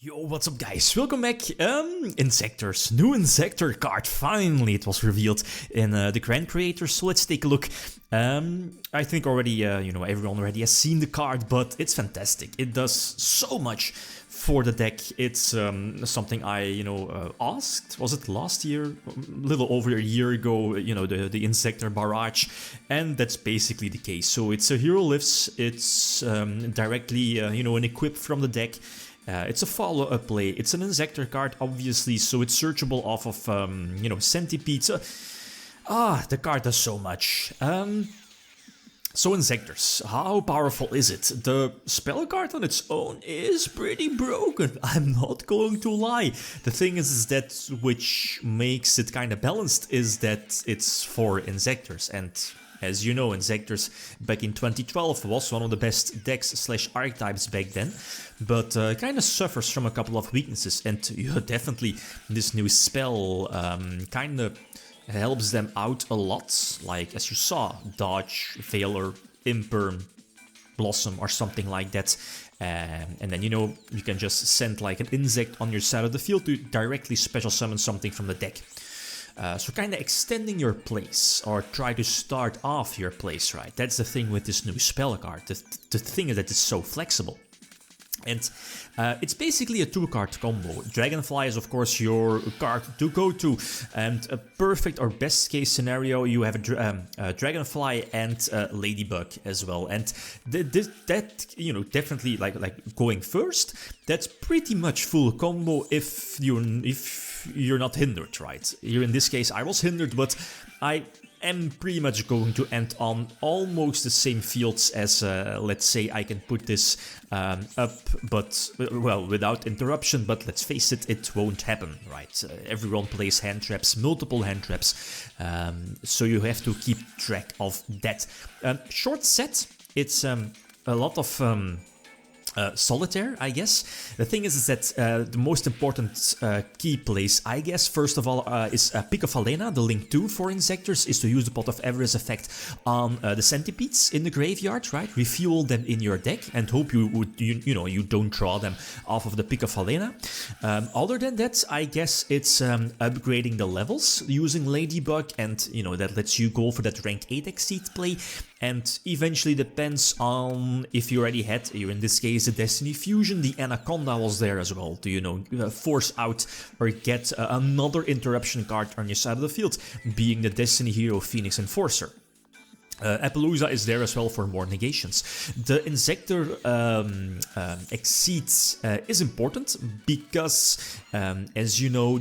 Yo, what's up guys? Welcome back. Inzektors. New Inzektor card. Finally, it was revealed in the Grand Creators. So let's take a look. I think already, everyone already has seen the card, but it's fantastic. It does so much for the deck. It's something I, asked. Was it last year? A little over a year ago, the Inzektor barrage. And that's basically the case. So it's a hero lifts. It's directly, an equip from the deck. It's a follow-up play. It's an Inzektor card, obviously, so it's searchable off of, centipedes. The card does so much. So Inzektors, how powerful is it? The spell card on its own is pretty broken, I'm not going to lie. The thing is that which makes it kind of balanced is that it's for Inzektors, and as you know, Inzektors back in 2012 was one of the best decks / archetypes back then, but kind of suffers from a couple of weaknesses, and definitely this new spell kind of helps them out a lot, like as you saw, Dodge, Veiler, Imperm, Blossom or something like that. And then you can just send like an insect on your side of the field to directly special summon something from the deck. So kind of extending your plays, or try to start off your plays, right? That's the thing with this new spell card. The thing is that it's so flexible. And it's basically a two-card combo. Dragonfly is of course your card to go to, and a perfect or best case scenario you have a Dragonfly and Ladybug as well. And that definitely like going first, that's pretty much full combo if you're not hindered, right? Here in this case I was hindered, but I am pretty much going to end on almost the same fields as, let's say I can put this up, but, well, without interruption, but let's face it, it won't happen, right? Everyone plays hand traps, multiple hand traps, so you have to keep track of that. Short set, it's a lot of solitaire, I guess. The thing is that the most important key plays, I guess, first of all, is Pick of Alena. The link 2 for Inzektors is to use the Pot of Avarice effect on the centipedes in the graveyard, right? Refuel them in your deck and hope you don't draw them off of the Pick of Alena. Other than that, I guess it's upgrading the levels using Ladybug, and that lets you go for that rank 8 exceed play. And eventually depends on if you already had, here in this case, the Destiny Fusion, the Anaconda was there as well to, force out or get another interruption card on your side of the field, being the Destiny Hero Phoenix Enforcer. Appaloosa is there as well for more negations. The Inzektor Exceeds is important because, as you know,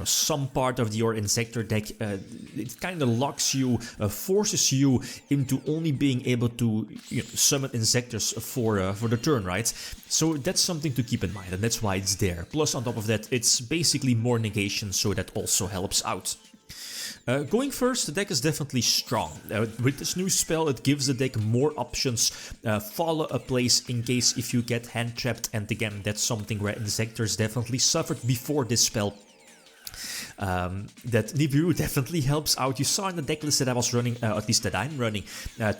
some part of your Inzektor deck, it kind of locks you, forces you into only being able to summon Inzektors for the turn, right? So that's something to keep in mind, and that's why it's there. Plus, on top of that, it's basically more negations, so that also helps out. Going first, the deck is definitely strong. With this new spell, it gives the deck more options, follow a place in case if you get hand trapped, and again, that's something where Inzektors definitely suffered before this spell. That Nibiru definitely helps out. You saw in the deck list that I was running, at least that I'm running,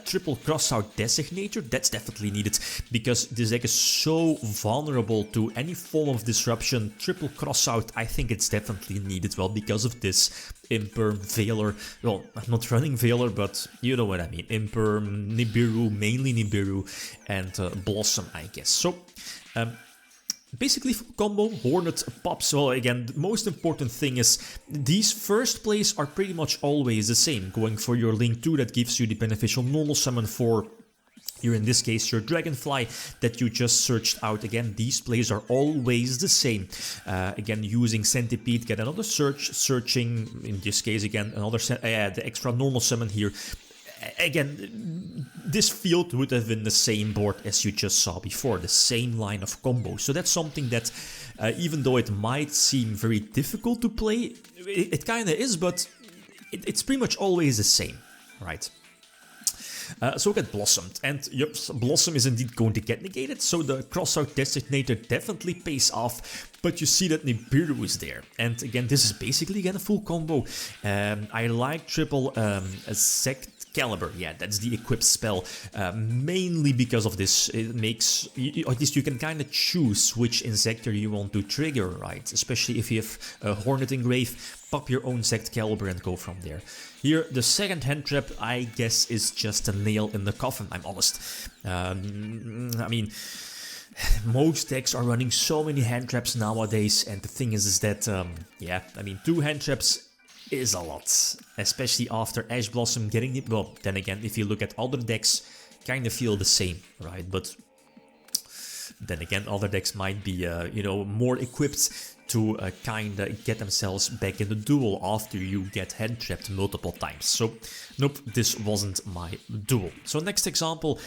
triple crossout designator. That's definitely needed because this deck is so vulnerable to any form of disruption. Triple crossout, I think it's definitely needed, well, because of this. Imperm, Veiler, well, I'm not running Veiler, but you know what I mean. Imperm, Nibiru, mainly Nibiru, and Blossom, I guess. So, basically full combo, Hornet pops. Well, again, the most important thing is these first plays are pretty much always the same. Going for your Link 2 that gives you the beneficial normal summon for, here in this case, your Dragonfly that you just searched out. Again, these plays are always the same. Again, using Centipede, get another searching, in this case again, another, the extra normal summon here. Again, this field would have been the same board as you just saw before, the same line of combos. So that's something that, even though it might seem very difficult to play, it kind of is, but it's pretty much always the same, right? So get Blossomed, and yep, Blossom is indeed going to get negated, so the crossout designator definitely pays off, but you see that Nibiru is there, and again, this is basically again a full combo. I like triple Caliber. Yeah, that's the equip spell. Mainly because of this, it makes, at least you can kind of choose which Inzektor you want to trigger, right? Especially if you have a Hornet Engrave, pop your own Zect Caliber and go from there. Here, the second hand trap, I guess, is just a nail in the coffin, I'm honest. I mean, most decks are running so many hand traps nowadays, and the thing is that, yeah, I mean, 2 hand traps is a lot, especially after Ash Blossom getting it. Well, then again, if you look at other decks, kind of feel the same, right? But then again, other decks might be, you know, more equipped to kind of get themselves back in the duel after you get hand trapped multiple times. So, nope, this wasn't my duel. So next example,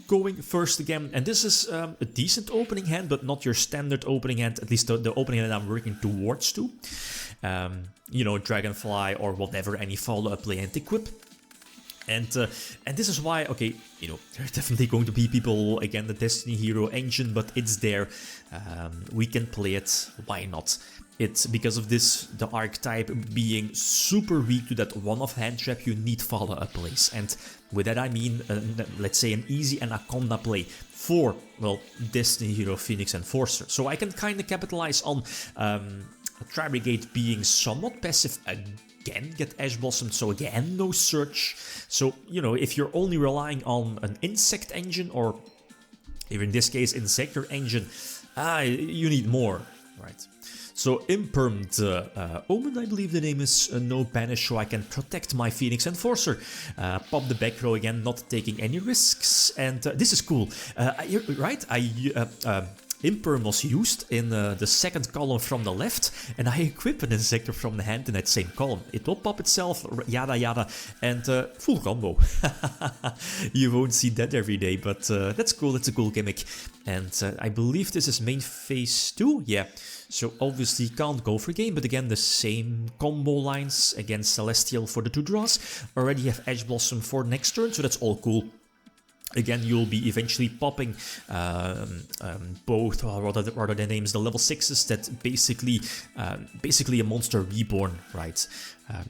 going first again, and this is a decent opening hand, but not your standard opening hand, at least the opening hand I'm working towards to. You know, Dragonfly or whatever, any follow-up play and equip. And this is why, okay, you know, there's definitely going to be people, again, the Destiny Hero engine, but it's there. We can play it, why not? It's because of this, the archetype being super weak to that one-off hand trap, you need follow-up plays. And with that I mean, let's say an easy Anaconda play for, well, Destiny Hero, Phoenix Enforcer. So I can kind of capitalize on Tri-Brigade being somewhat passive again, get Ash Blossom, so again, no search. So, you know, if you're only relying on an insect engine, or even in this case, Inzektor engine, you need more, right? So, Impermed Omen, I believe the name is, no banish, so I can protect my Phoenix Enforcer. Pop the back row again, not taking any risks, and this is cool, right? Imperm was used in the second column from the left, and I equip an Inzektor from the hand in that same column. It will pop itself, yada yada, and full combo. You won't see that every day, but that's cool, it's a cool gimmick. And I believe this is main phase 2, yeah. So obviously can't go for game, but again the same combo lines against Celestial for the 2 draws. Already have Ash Blossom for next turn, so that's all cool. Again, you'll be eventually popping both, or what are the names, the level 6s that basically a monster reborn, right?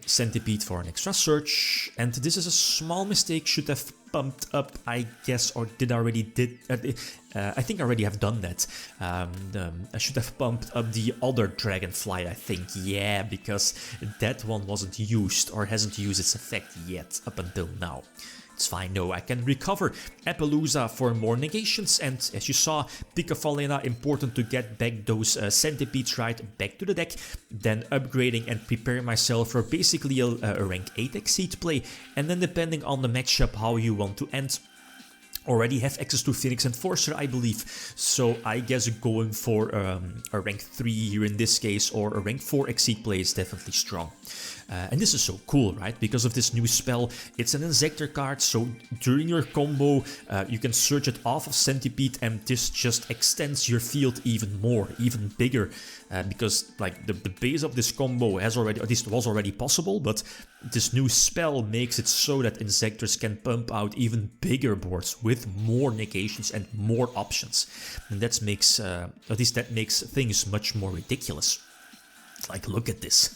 Centipede for an extra search, and this is a small mistake, should have pumped up, I guess, or did already I think I already have done that. I should have pumped up the other Dragonfly, I think, yeah, because that one wasn't used, or hasn't used its effect yet, up until now. It's fine, no, I can recover Appaloosa for more negations, and as you saw, Picafalena, important to get back those centipedes right back to the deck, then upgrading and preparing myself for basically a rank 8 Exceed play, and then depending on the matchup how you want to end. Already have access to Phoenix Enforcer, I believe, so I guess going for a rank 3 here in this case, or a rank 4 Exceed play is definitely strong. And this is so cool, right? Because of this new spell, it's an Inzektor card, so during your combo, you can search it off of Centipede, and this just extends your field even more, even bigger, because like the base of this combo has already, at least was already possible, but this new spell makes it so that Inzektors can pump out even bigger boards with more negations and more options, and that makes, at least that makes things much more ridiculous. Like, look at this.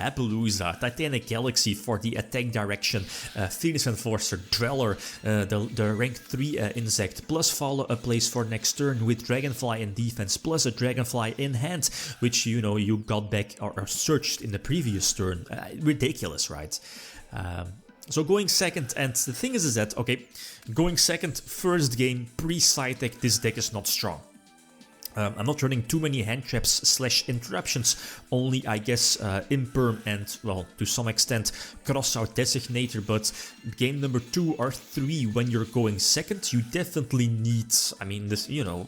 Appaloosa, Titanic Galaxy for the attack direction, Phoenix Enforcer, Dweller, the rank 3 Insect, plus follow-up plays for next turn with Dragonfly in defense, plus a Dragonfly in hand, which, you know, you got back or searched in the previous turn. Ridiculous, right? So going second, and the thing is that, okay, going second, first game, pre-side deck, this deck is not strong. I'm not running too many hand traps / interruptions, only I guess Imperm and, well, to some extent Crossout Designator, but game number 2 or 3 when you're going second, you definitely need, I mean, this, you know,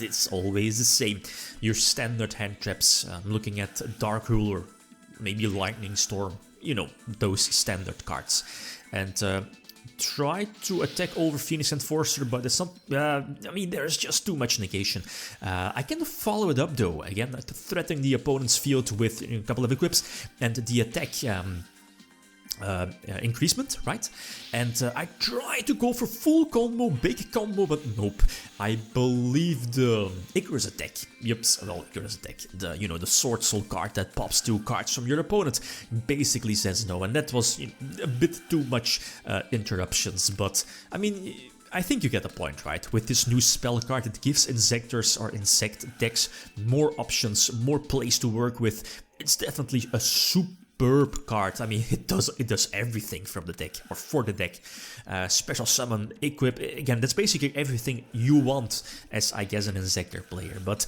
it's always the same, your standard hand traps. I'm looking at Dark Ruler, maybe Lightning Storm, you know, those standard cards. And try to attack over Phoenix Enforcer, but it's not, I mean, there's just too much negation. I can follow it up though, again, threatening the opponent's field with a couple of equips, and the attack increasement, right? And I tried to go for full combo, big combo, but nope. I believe the Icarus attack, yep, well, Icarus attack, the, you know, the Sword Soul card that pops 2 cards from your opponent, basically says no, and that was, you know, a bit too much interruptions, but I mean, I think you get the point, right? With this new spell card, it gives Inzektors or Insect decks more options, more plays to work with. It's definitely a superb card. I mean, it does everything from the deck, or for the deck. Special summon, equip, again, that's basically everything you want as, I guess, an Inzektor player. But,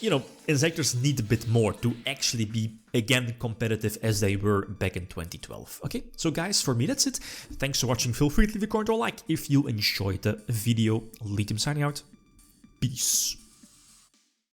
you know, Inzektors need a bit more to actually be, again, competitive as they were back in 2012. Okay, so guys, for me, that's it. Thanks for watching. Feel free to leave a comment or like if you enjoyed the video. Liam signing out. Peace.